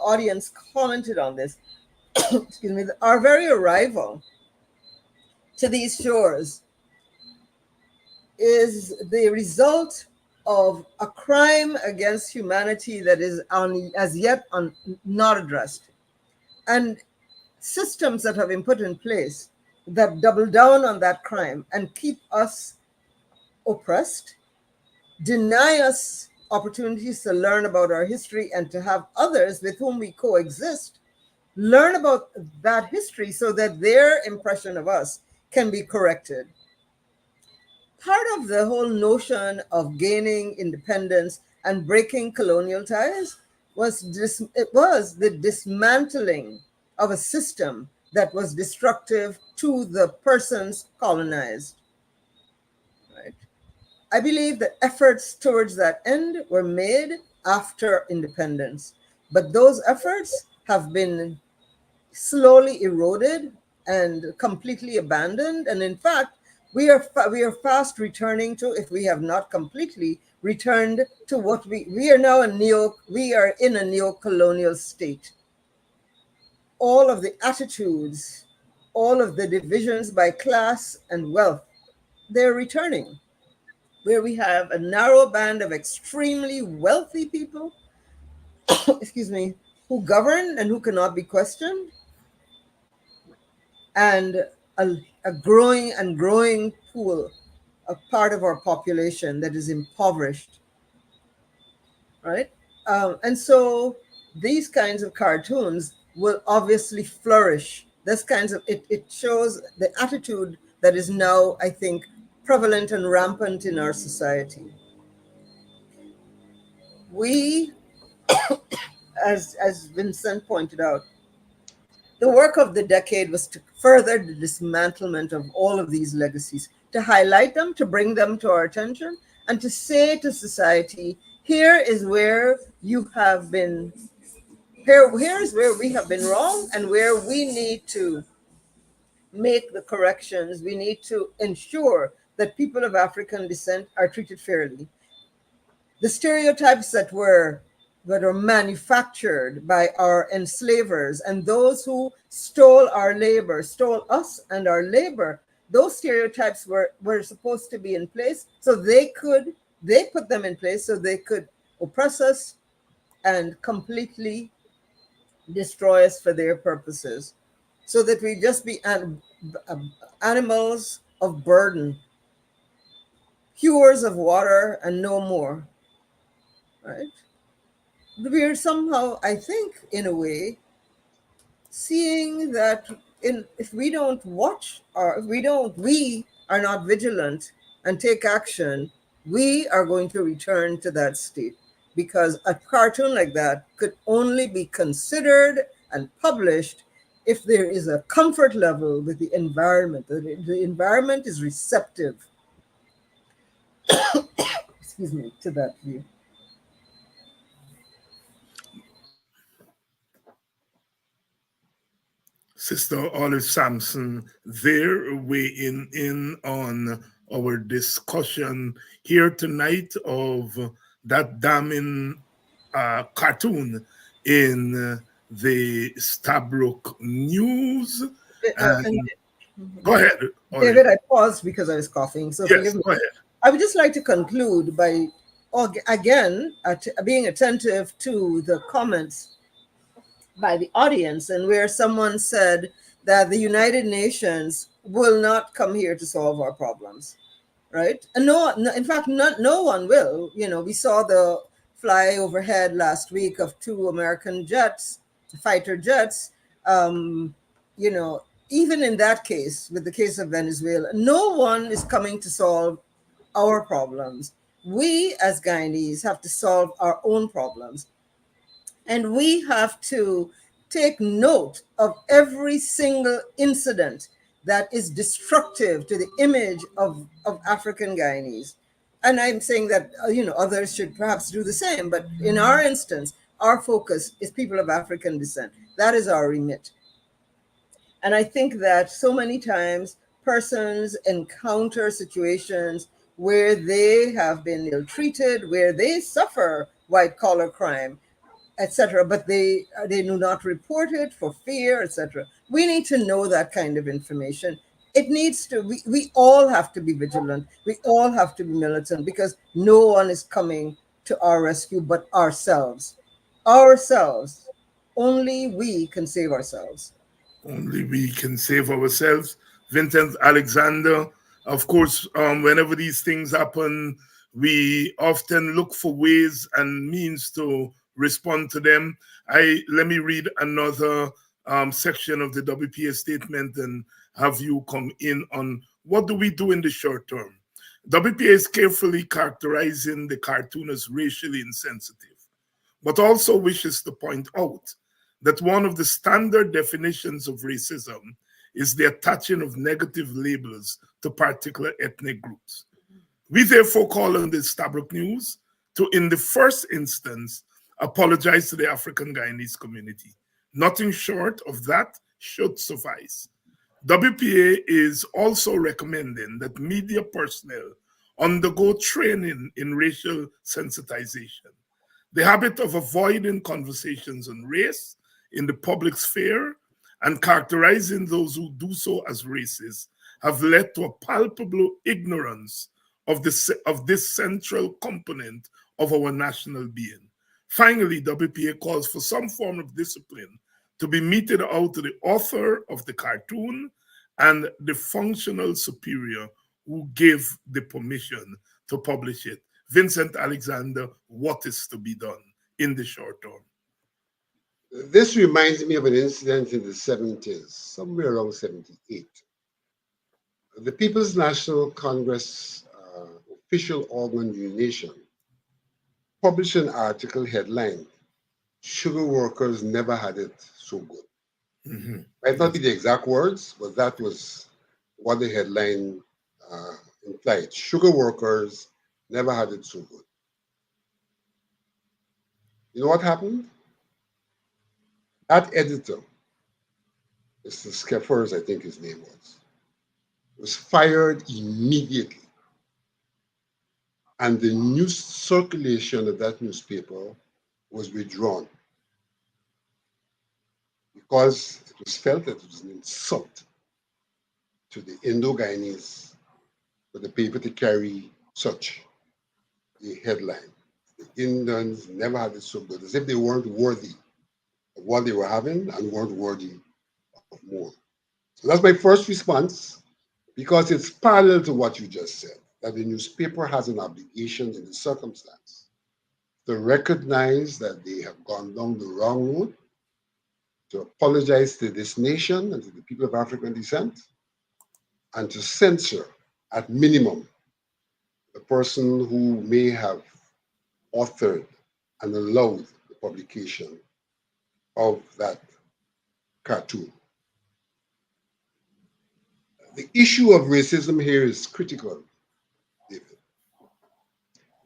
audience commented on this, excuse me, our very arrival to these shores is the result of a crime against humanity that is as yet not addressed. And systems that have been put in place that double down on that crime and keep us oppressed, deny us opportunities to learn about our history and to have others with whom we coexist learn about that history so that their impression of us can be corrected. Part of the whole notion of gaining independence and breaking colonial ties was the dismantling of a system that was destructive to the persons colonized. Right? I believe that efforts towards that end were made after independence, but those efforts have been slowly eroded and completely abandoned. And in fact, we are fast returning to, if we have not completely returned to what we are now we are in a neo-colonial state. All of the attitudes, all of the divisions by class and wealth, they're returning, where we have a narrow band of extremely wealthy people, excuse me, who govern and who cannot be questioned, and a growing pool, a part of our population that is impoverished, right? And so these kinds of cartoons will obviously flourish. It shows the attitude that is now, I think, prevalent and rampant in our society. We, as Vincent pointed out, the work of the decade was to further the dismantlement of all of these legacies, to highlight them, to bring them to our attention, and to say to society, here is where you have been, here is where we have been wrong and where we need to make the corrections. We need to ensure that people of African descent are treated fairly. The stereotypes that are manufactured by our enslavers and those who stole our labor, stole us and our labor, those stereotypes were supposed to be in place so they put them in place so they could oppress us and completely destroy us for their purposes, so that we just be animals of burden, hewers of water and no more, right? We're somehow, I think, in a way, seeing that if we don't watch, or if we are not vigilant and take action, we are going to return to that state. because a cartoon like that could only be considered and published if there is a comfort level with the environment, that the environment is receptive, excuse me, to that view.
Sister Olive Sampson, there weighing in on our discussion here tonight of that damning cartoon in the Stabroek News.
And
And go ahead, Olive.
David, I paused because I was coughing, so
Yes,
forgive me.
go ahead.
I would just like to conclude by, again, being attentive to the comments by the audience, and where someone said that the United Nations will not come here to solve our problems, right? And in fact, no one will. You know, we saw the fly overhead last week of 2 American jets, fighter jets. You know, even in that case, with the case of Venezuela, no one is coming to solve our problems. We as Guyanese have to solve our own problems. And we have to take note of every single incident that is destructive to the image of African Guyanese. And I'm saying that, others should perhaps do the same. But in our instance, our focus is people of African descent. That is our remit. And I think that so many times persons encounter situations where they have been ill-treated, where they suffer white-collar crime, etc., but they do not report it for fear, etc. We need to know that kind of information. It needs to, we all have to be vigilant. We all have to be militant, because no one is coming to our rescue but ourselves. Ourselves. Only we can save ourselves.
Only we can save ourselves. Vincent, Alexander, of course, whenever these things happen, we often look for ways and means to respond to them. Let me read another section of the WPA statement and have you come in on what do we do in the short term. WPA is carefully characterizing the cartoon as racially insensitive, but also wishes to point out that one of the standard definitions of racism is the attaching of negative labels to particular ethnic groups. We therefore call on the Stabroek News to, in the first instance, apologize to the African Guyanese community. Nothing short of that should suffice. WPA is also recommending that media personnel undergo training in racial sensitization. The habit of avoiding conversations on race in the public sphere and characterizing those who do so as racist have led to a palpable ignorance of this central component of our national being. Finally, WPA calls for some form of discipline to be meted out to the author of the cartoon and the functional superior who gave the permission to publish it. Vincent, Alexander, what is to be done in the short term?
This reminds me of an incident in the 70s, somewhere around 78. The People's National Congress official organ, the nation, published an article headline, "Sugar workers never had it so good."
Mm-hmm.
Might not be the exact words, but that was what the headline implied. Sugar workers never had it so good. You know what happened? That editor, Mr. Skeffers, I think his name was fired immediately. And the news circulation of that newspaper was withdrawn because it was felt that it was an insult to the Indo-Guyanese for the paper to carry such a headline. The Indians never had it so good, as if they weren't worthy of what they were having and weren't worthy of more. So that's my first response, because it's parallel to what you just said, that the newspaper has an obligation in the circumstance to recognize that they have gone down the wrong road, to apologize to this nation and to the people of African descent, and to censor, at minimum, the person who may have authored and allowed the publication of that cartoon. The issue of racism here is critical, David.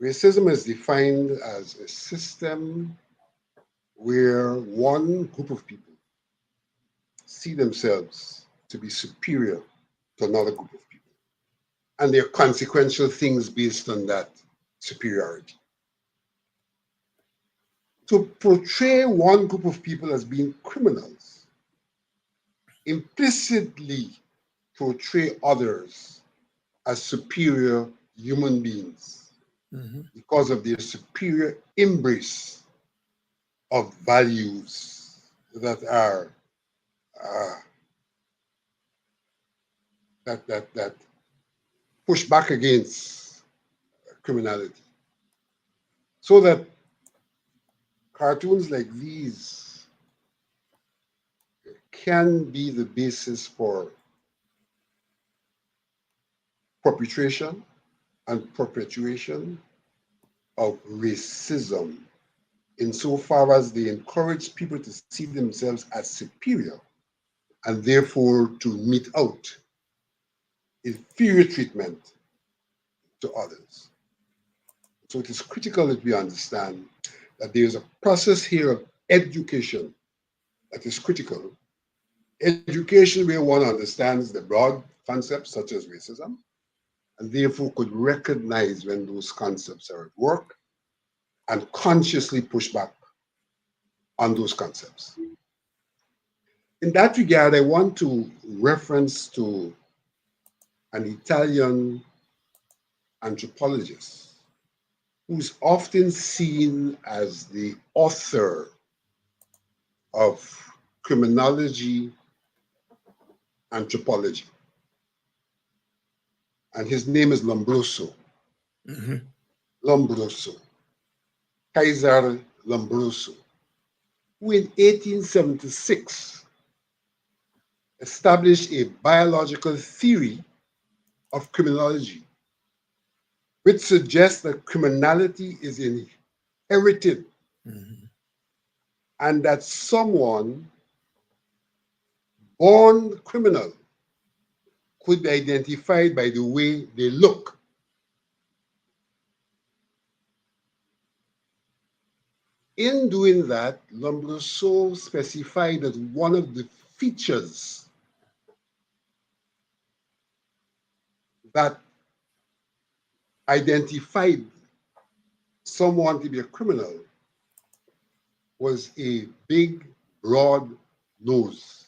Racism is defined as a system where one group of people see themselves to be superior to another group of people, and there are consequential things based on that superiority. To portray one group of people as being criminals implicitly portray others as superior human beings because of their superior embrace of values that are that push back against criminality. So that cartoons like these can be the basis for perpetration and perpetuation of racism insofar as they encourage people to see themselves as superior and therefore to mete out inferior treatment to others. So it is critical that we understand that there is a process here of education that is critical. Education where one understands the broad concepts such as racism and therefore could recognize when those concepts are at work and consciously push back on those concepts. In that regard, I want to reference to an Italian anthropologist who's often seen as the author of criminology anthropology. And his name is Lombroso. Lombroso. Kaiser Lombroso, who in 1876 established a biological theory of criminology, which suggests that criminality is inherited and that someone born criminal could be identified by the way they look. In doing that, Lombroso specified that one of the features that identified someone to be a criminal was a big, broad nose.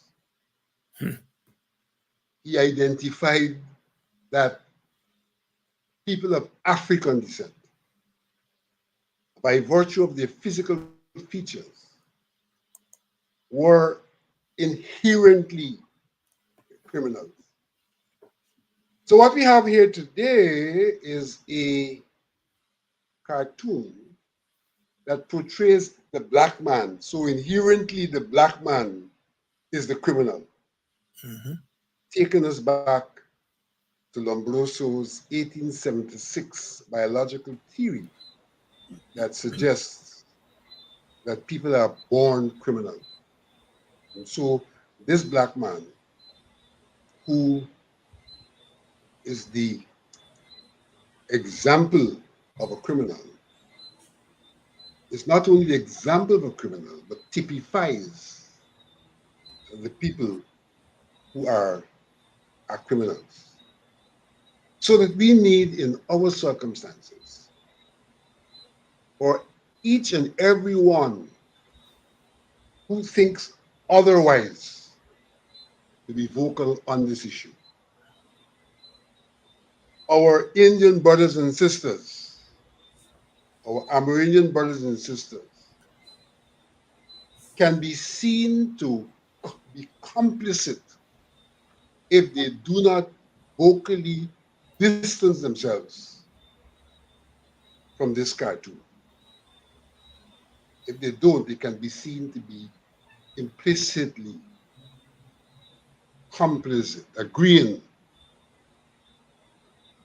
He identified that people of African descent, by virtue of their physical features, were inherently criminals. So what we have here today is a cartoon that portrays the black man. So inherently the black man is the criminal. Taking us back to Lombroso's 1876 biological theory that suggests that people are born criminals. And so this black man, who is the example of a criminal, is not only the example of a criminal, but typifies the people who are criminals. So that we need, in our circumstances, for each and every one who thinks otherwise to be vocal on this issue. Our Indian brothers and sisters, our Amerindian brothers and sisters, can be seen to be complicit if they do not vocally distance themselves from this cartoon. If they don't, they can be seen to be implicitly complicit, agreeing,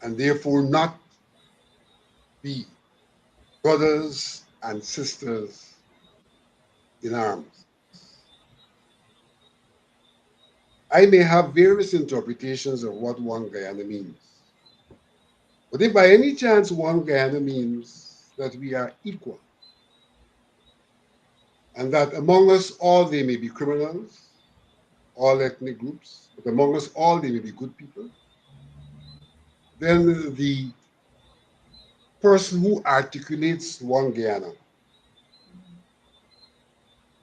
and therefore not be brothers and sisters in arms. I may have various interpretations of what one Guyana means. But if by any chance one Guyana means that we are equal, and that among us all they may be criminals, all ethnic groups, but among us all they may be good people, then the person who articulates one Guyana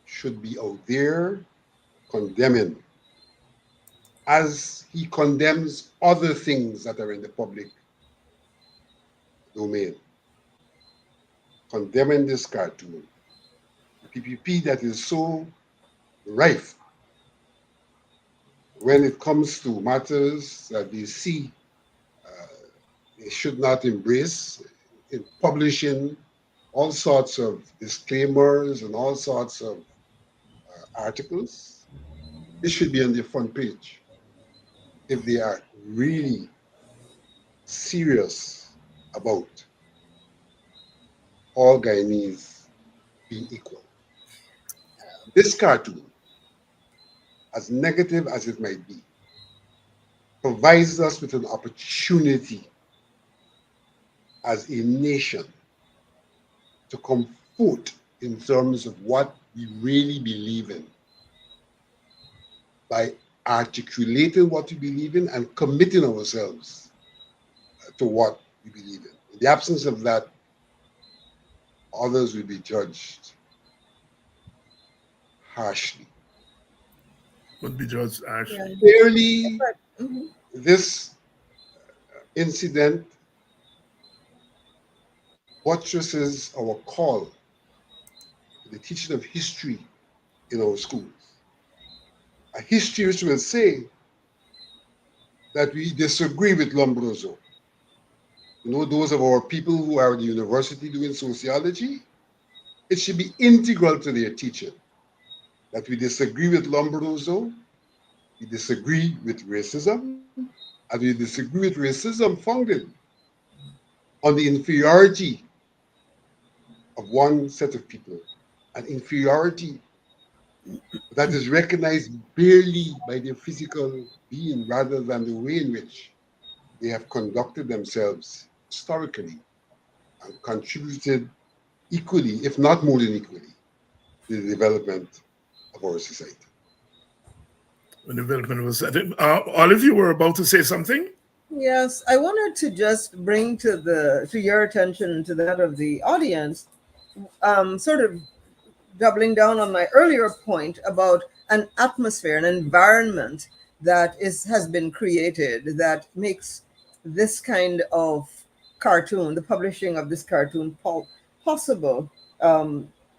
should be out there condemning, as he condemns other things that are in the public domain, condemning this cartoon, PPP that is so rife when it comes to matters that they see they should not embrace, in publishing all sorts of disclaimers and all sorts of articles. It should be on the front page if they are really serious about all Guyanese being equal. This cartoon, as negative as it might be, provides us with an opportunity as a nation to come forth in terms of what we really believe in by articulating what we believe in and committing ourselves to what we believe in. In the absence of that, others will be judged harshly.
Would be judged harshly.
Yeah.
Clearly,
Mhm.
this incident buttresses our call to the teaching of history in our schools. A history which will say that we disagree with Lombroso. You know, those of our people who are at the university doing sociology, it should be integral to their teaching that we disagree with Lombroso, we disagree with racism, and we disagree with racism founded on the inferiority of one set of people, an inferiority that is recognized barely by their physical being rather than the way in which they have conducted themselves historically and contributed equally, if not more than equally, to the development of our society.
When development was said. Olive, you were about to say something?
Yes, I wanted to just bring to your attention, to that of the audience, sort of doubling down on my earlier point about an atmosphere, an environment that has been created that makes this kind of cartoon, the publishing of this cartoon, possible.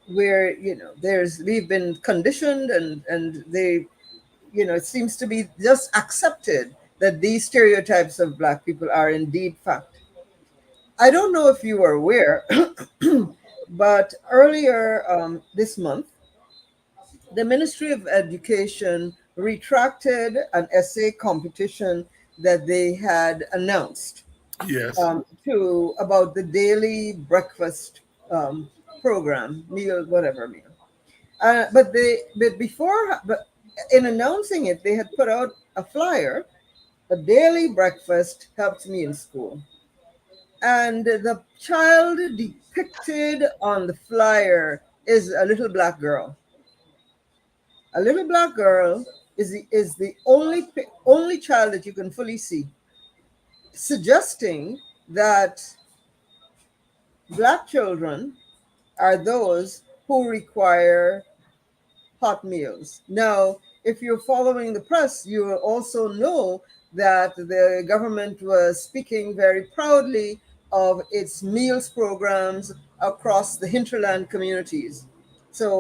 Where we've been conditioned, and they, it seems to be just accepted that these stereotypes of Black people are indeed fact. I don't know if you are aware, but earlier this month, the Ministry of Education retracted an essay competition that they had announced
Yes.
about the daily breakfast program, meal, whatever meal. But in announcing it, they had put out a flyer. A daily breakfast helped me in school. And the child depicted on the flyer is a little Black girl. A little Black girl is the only child that you can fully see, suggesting that Black children are those who require hot meals. Now, if you're following the press, you will also know that the government was speaking very proudly of its meals programs across the hinterland communities.